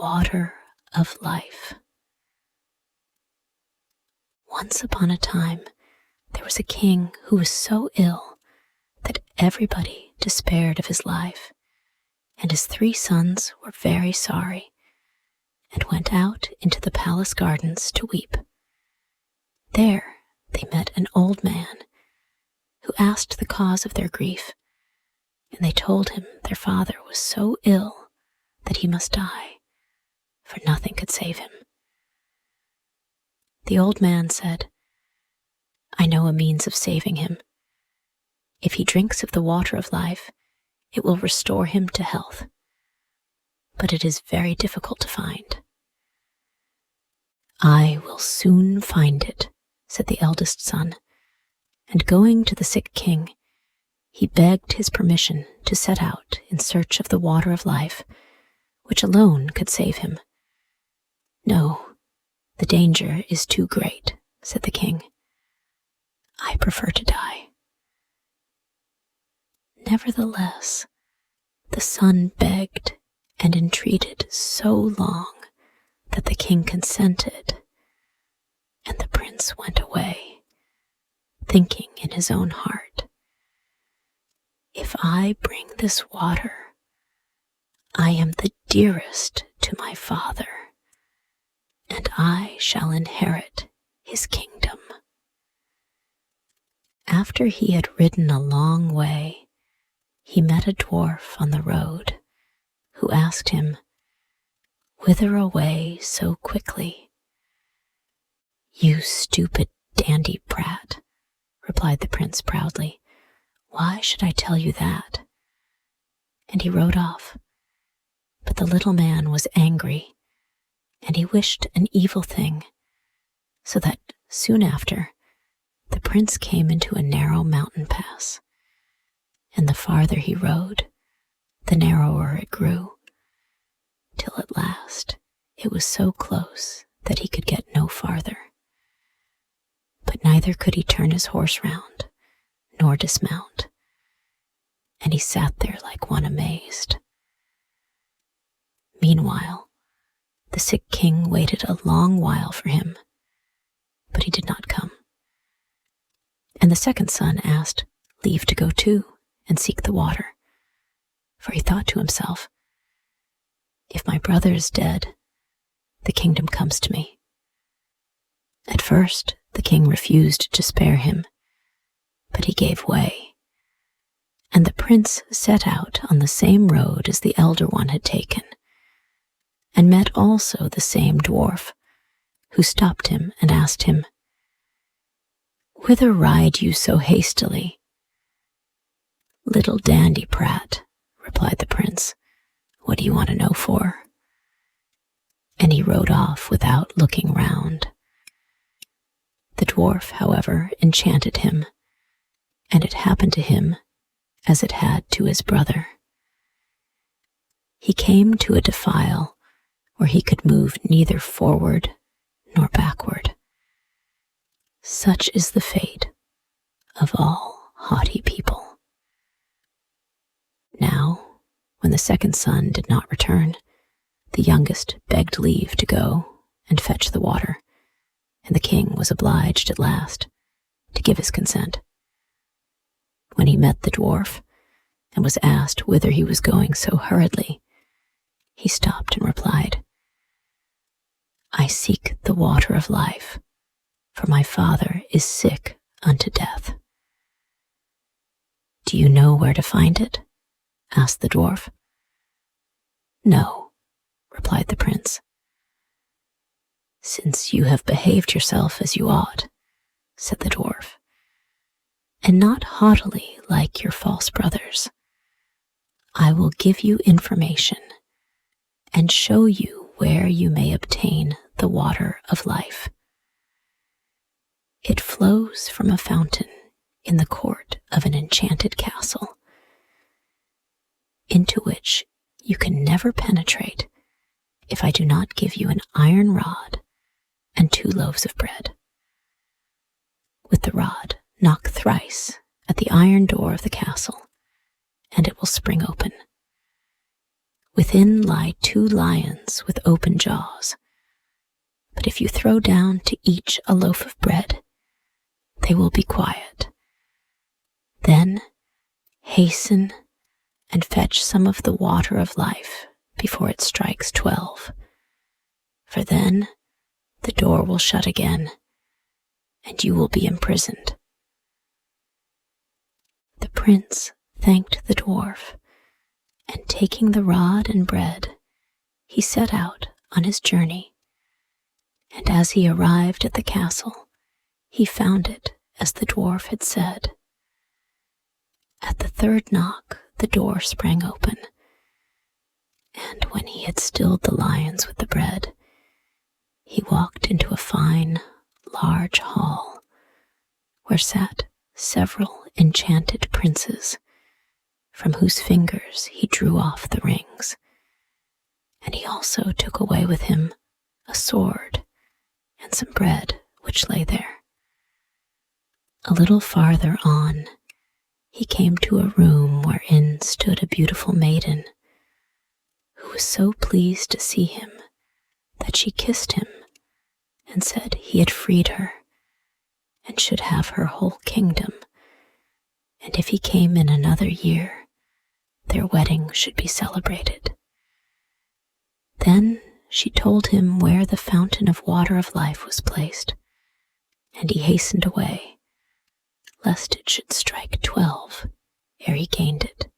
water of life. Once upon a time, there was a king who was so ill that everybody despaired of his life, and his 3 sons were very sorry and went out into the palace gardens to weep. There they met an old man who asked the cause of their grief, and they told him their father was so ill that he must die, for nothing could save him. The old man said, "I know a means of saving him. If he drinks of the water of life, it will restore him to health. But it is very difficult to find." "I will soon find it," said the eldest son, and going to the sick king, he begged his permission to set out in search of the water of life, which alone could save him. "No, the danger is too great," said the king. "I prefer to die." Nevertheless, the son begged and entreated so long that the king consented, and the prince went away, thinking in his own heart, "If I bring this water, I am the dearest to my father, and I shall inherit his kingdom." After he had ridden a long way, he met a dwarf on the road, who asked him, "Whither away so quickly?" "You stupid dandy brat," replied the prince proudly, "why should I tell you that?" And he rode off. But the little man was angry, and he wished an evil thing, so that soon after the prince came into a narrow mountain pass, and the farther he rode, the narrower it grew, till at last it was so close that he could get no farther. But neither could he turn his horse round, nor dismount, and he sat there like one amazed. Meanwhile, the sick king waited a long while for him, but he did not come. And the second son asked leave to go too and seek the water, for he thought to himself, "If my brother is dead, the kingdom comes to me." At first, the king refused to spare him, but he gave way, and the prince set out on the same road as the elder one had taken, and met also the same dwarf, who stopped him and asked him, "Whither ride you so hastily?" "Little dandy brat," replied the prince, "what do you want to know for?" And he rode off without looking round. The dwarf, however, enchanted him, and it happened to him as it had to his brother. He came to a defile where he could move neither forward nor backward. Such is the fate of all haughty people. Now, when the second son did not return, the youngest begged leave to go and fetch the water, and the king was obliged at last to give his consent. When he met the dwarf and was asked whither he was going so hurriedly, he stopped and replied, "I seek the water of life, for my father is sick unto death." "Do you know where to find it?" asked the dwarf. "No," replied the prince. "Since you have behaved yourself as you ought," said the dwarf, "and not haughtily like your false brothers, I will give you information and show you where you may obtain the water of life. It flows from a fountain in the court of an enchanted castle, into which you can never penetrate if I do not give you an iron rod and 2 loaves of bread. With the rod, knock thrice at the iron door of the castle, and it will spring open. Within lie 2 lions with open jaws. But if you throw down to each a loaf of bread, they will be quiet. Then hasten and fetch some of the water of life before it strikes 12. For then the door will shut again, and you will be imprisoned." The prince thanked the dwarf, and taking the rod and bread, he set out on his journey. And as he arrived at the castle, he found it as the dwarf had said. At the 3rd knock, the door sprang open, and when he had stilled the lions with the bread, he walked into a fine, large hall, where sat several enchanted princes, from whose fingers he drew off the rings, and he also took away with him a sword and some bread which lay there. A little farther on, he came to a room wherein stood a beautiful maiden, who was so pleased to see him that she kissed him and said he had freed her and should have her whole kingdom, and if he came in another year, their wedding should be celebrated. Then she told him where the fountain of water of life was placed, and he hastened away, lest it should strike 12 ere he gained it.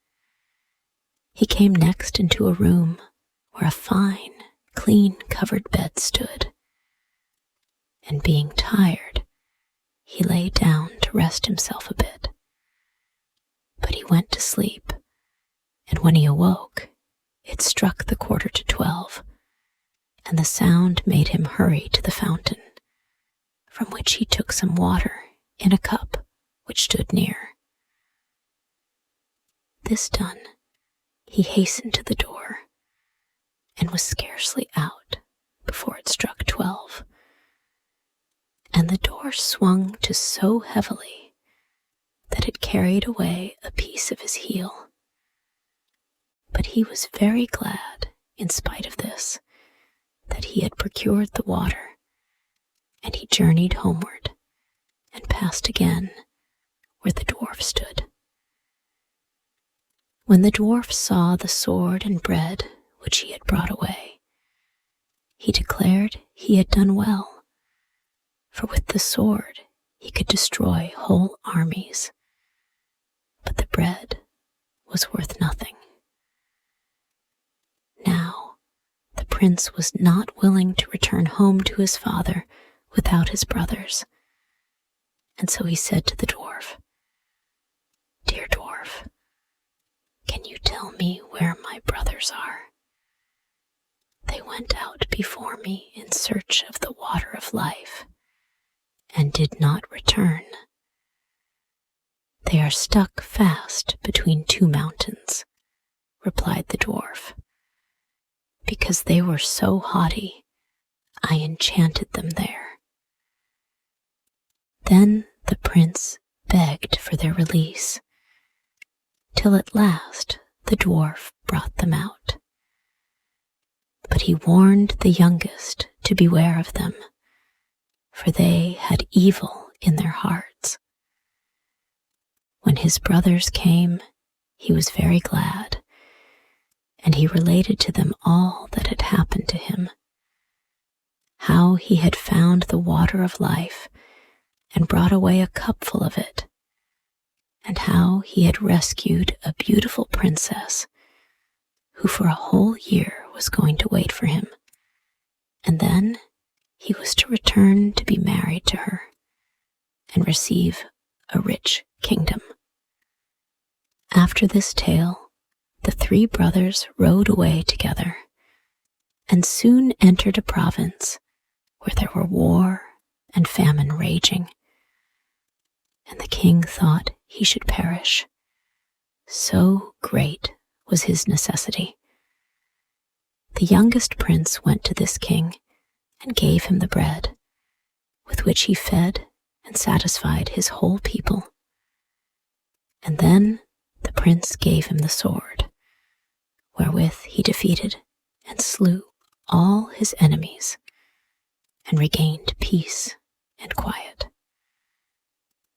He came next into a room where a fine, clean covered bed stood, and being tired, he lay down to rest himself a bit. But he went to sleep, and when he awoke, it struck the 11:45, and the sound made him hurry to the fountain, from which he took some water in a cup which stood near. This done, he hastened to the door, and was scarcely out before it struck 12, and the door swung to so heavily that it carried away a piece of his heel. But he was very glad, in spite of this, that he had procured the water, and he journeyed homeward, and passed again where the dwarf stood. When the dwarf saw the sword and bread which he had brought away, he declared he had done well, for with the sword he could destroy whole armies, but the bread was worth nothing. Now, the prince was not willing to return home to his father without his brothers, and so he said to the dwarf, "Dear dwarf, can you tell me where my brothers are? They went out before me in search of the water of life, and did not return. They are stuck fast between 2 mountains," replied the dwarf. "Because they were so haughty, I enchanted them there." Then the prince begged for their release, till at last the dwarf brought them out. But he warned the youngest to beware of them, for they had evil in their hearts. When his brothers came, he was very glad, and he related to them all that had happened to him, how he had found the water of life and brought away a cupful of it, and how he had rescued a beautiful princess who for a whole year was going to wait for him, and then he was to return to be married to her and receive a rich kingdom. After this tale, the 3 brothers rode away together, and soon entered a province where there were war and famine raging, and the king thought he should perish. So great was his necessity. The youngest prince went to this king and gave him the bread, with which he fed and satisfied his whole people. And then the prince gave him the sword, wherewith he defeated and slew all his enemies and regained peace and quiet.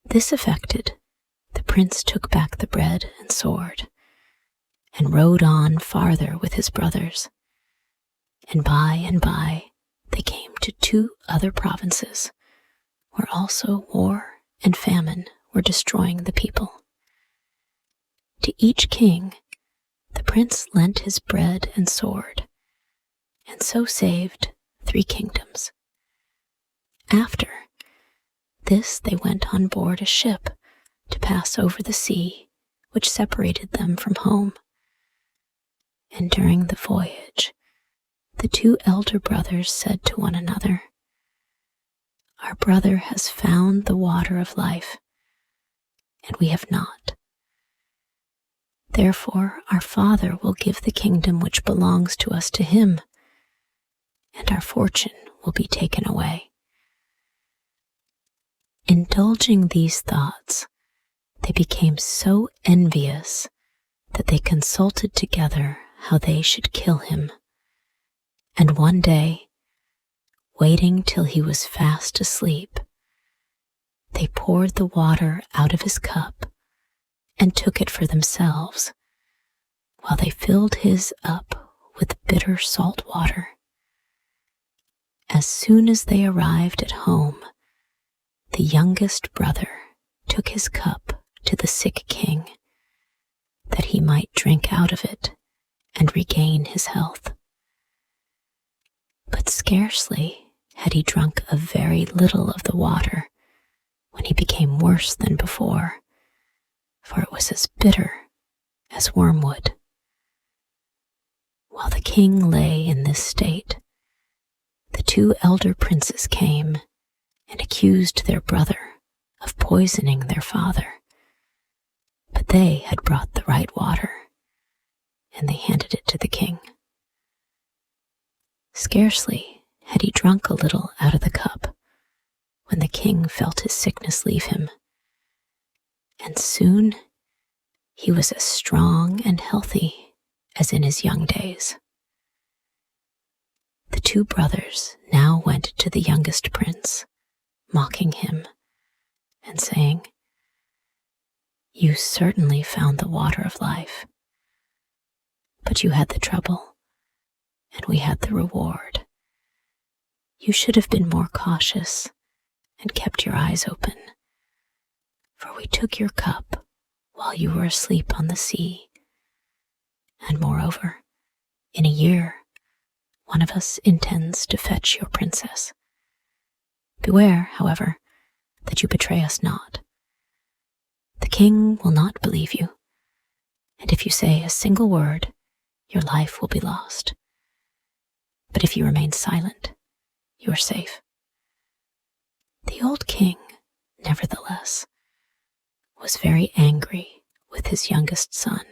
This effected, the prince took back the bread and sword and rode on farther with his brothers, and by they came to 2 other provinces where also war and famine were destroying the people. To each king the prince lent his bread and sword, and so saved 3 kingdoms. After this they went on board a ship to pass over the sea which separated them from home. And during the voyage, the 2 elder brothers said to one another, "Our brother has found the water of life, and we have not. Therefore our father will give the kingdom which belongs to us to him, and our fortune will be taken away." Indulging these thoughts, they became so envious that they consulted together how they should kill him. And one day, waiting till he was fast asleep, they poured the water out of his cup and took it for themselves, while they filled his up with bitter salt water. As soon as they arrived at home, the youngest brother took his cup to the sick king, that he might drink out of it and regain his health. But scarcely had he drunk a very little of the water when he became worse than before, for it was as bitter as wormwood. While the king lay in this state, the 2 elder princes came and accused their brother of poisoning their father. But they had brought the right water, and they handed it to the king. Scarcely had he drunk a little out of the cup when the king felt his sickness leave him, and soon he was as strong and healthy as in his young days. The 2 brothers now went to the youngest prince, mocking him and saying, "You certainly found the water of life, but you had the trouble, and we had the reward. You should have been more cautious and kept your eyes open, for we took your cup while you were asleep on the sea, and moreover, in a year, one of us intends to fetch your princess. Beware, however, that you betray us not. The king will not believe you, and if you say a single word, your life will be lost. But if you remain silent, you are safe." The old king, nevertheless, was very angry with his youngest son,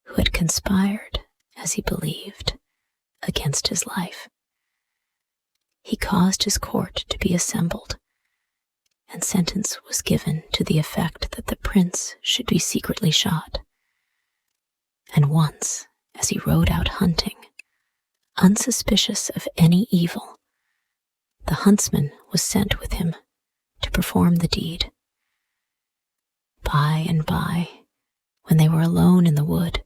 who had conspired, as he believed, against his life. He caused his court to be assembled, and sentence was given to the effect that the prince should be secretly shot. And once, as he rode out hunting, unsuspicious of any evil, the huntsman was sent with him to perform the deed. By and by, when they were alone in the wood,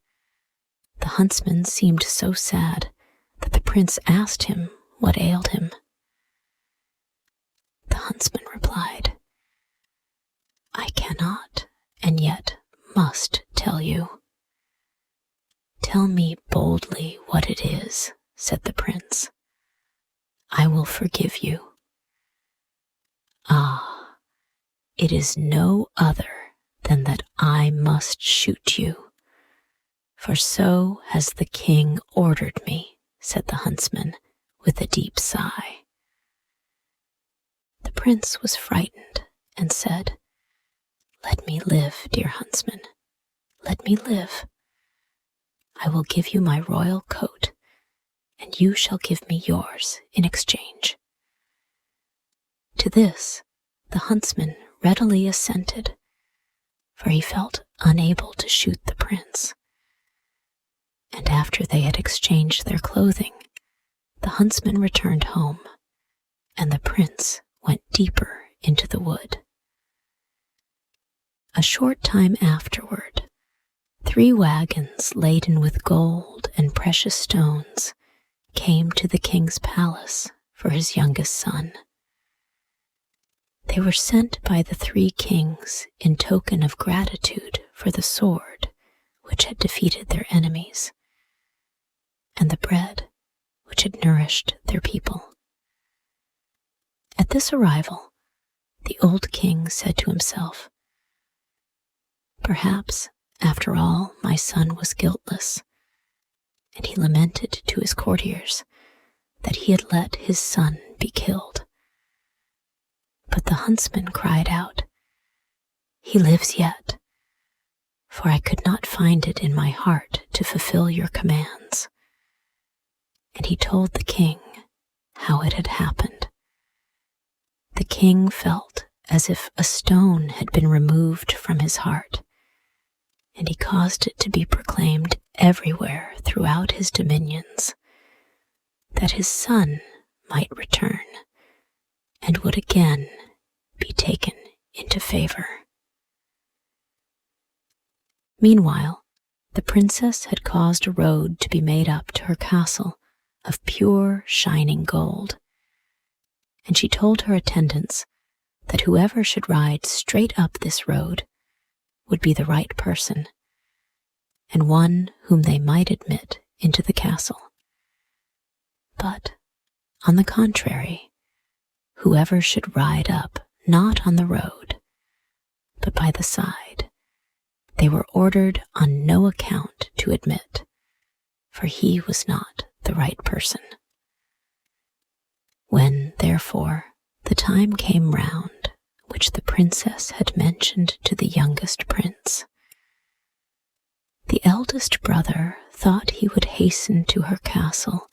the huntsman seemed so sad that the prince asked him what ailed him. The huntsman replied, "I cannot and yet must tell you." "Tell me boldly what it is," said the prince. "I will forgive you." "Ah, it is no other than that I must shoot you, for so has the king ordered me," said the huntsman with a deep sigh. The prince was frightened and said, "Let me live, dear huntsman, let me live. I will give you my royal coat, and you shall give me yours in exchange." To this the huntsman readily assented, for he felt unable to shoot the prince. And after they had exchanged their clothing, the huntsman returned home, and the prince went deeper into the wood. A short time afterward, 3 wagons laden with gold and precious stones came to the king's palace for his youngest son. They were sent by the 3 kings in token of gratitude for the sword which had defeated their enemies, and the bread which had nourished their people. At this arrival, the old king said to himself, "Perhaps, after all, my son was guiltless," and he lamented to his courtiers that he had let his son be killed. But the huntsman cried out, "He lives yet, for I could not find it in my heart to fulfill your commands." And he told the king how it had happened. The king felt as if a stone had been removed from his heart, and he caused it to be proclaimed everywhere throughout his dominions that his son might return and would again be taken into favor. Meanwhile, the princess had caused a road to be made up to her castle of pure, shining gold, and she told her attendants that whoever should ride straight up this road would be the right person, and one whom they might admit into the castle. But, on the contrary, whoever should ride up not on the road, but by the side, they were ordered on no account to admit, for he was not the right person. When, therefore, the time came round which the princess had mentioned to the youngest prince, the eldest brother thought he would hasten to her castle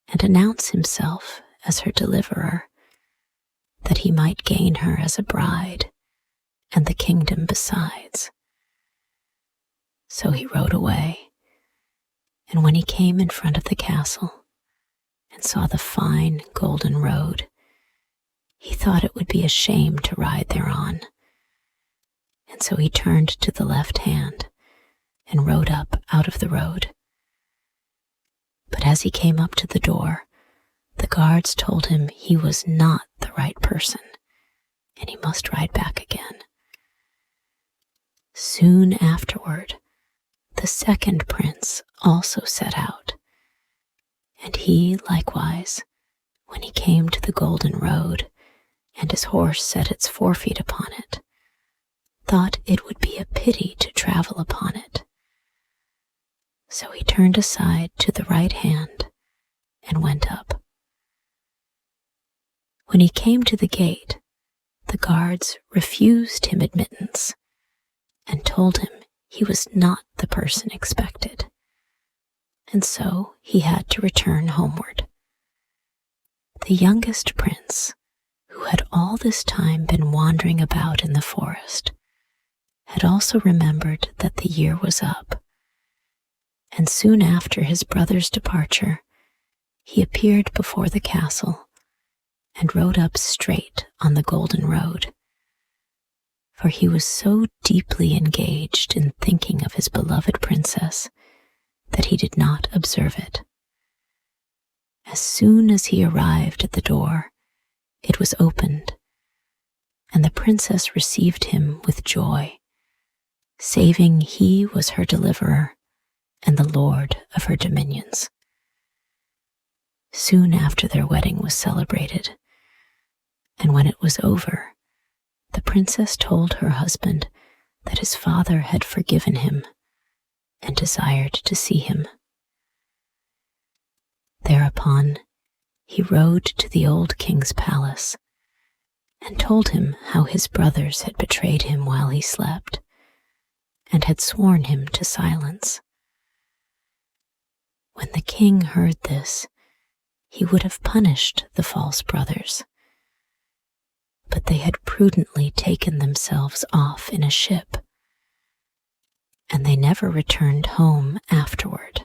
and announce himself as her deliverer, that he might gain her as a bride and the kingdom besides. So he rode away, and when he came in front of the castle and saw the fine golden road, he thought it would be a shame to ride thereon, and so he turned to the left hand and rode up out of the road. But as he came up to the door, the guards told him he was not the right person, and he must ride back again. Soon afterward, the second prince also set out, and he likewise, when he came to the golden road, and his horse set its forefeet upon it, thought it would be a pity to travel upon it. So he turned aside to the right hand and went up. When he came to the gate, the guards refused him admittance and told him he was not the person expected, and so he had to return homeward. The youngest prince, who had all this time been wandering about in the forest, had also remembered that the year was up, and soon after his brother's departure, he appeared before the castle and rode up straight on the golden road, for he was so deeply engaged in thinking of his beloved princess that he did not observe it. As soon as he arrived at the door, it was opened, and the princess received him with joy, saving he was her deliverer and the lord of her dominions. Soon after their wedding was celebrated, and when it was over, the princess told her husband that his father had forgiven him and desired to see him. Thereupon, he rode to the old king's palace and told him how his brothers had betrayed him while he slept and had sworn him to silence. When the king heard this, he would have punished the false brothers, but they had prudently taken themselves off in a ship. and they never returned home afterward.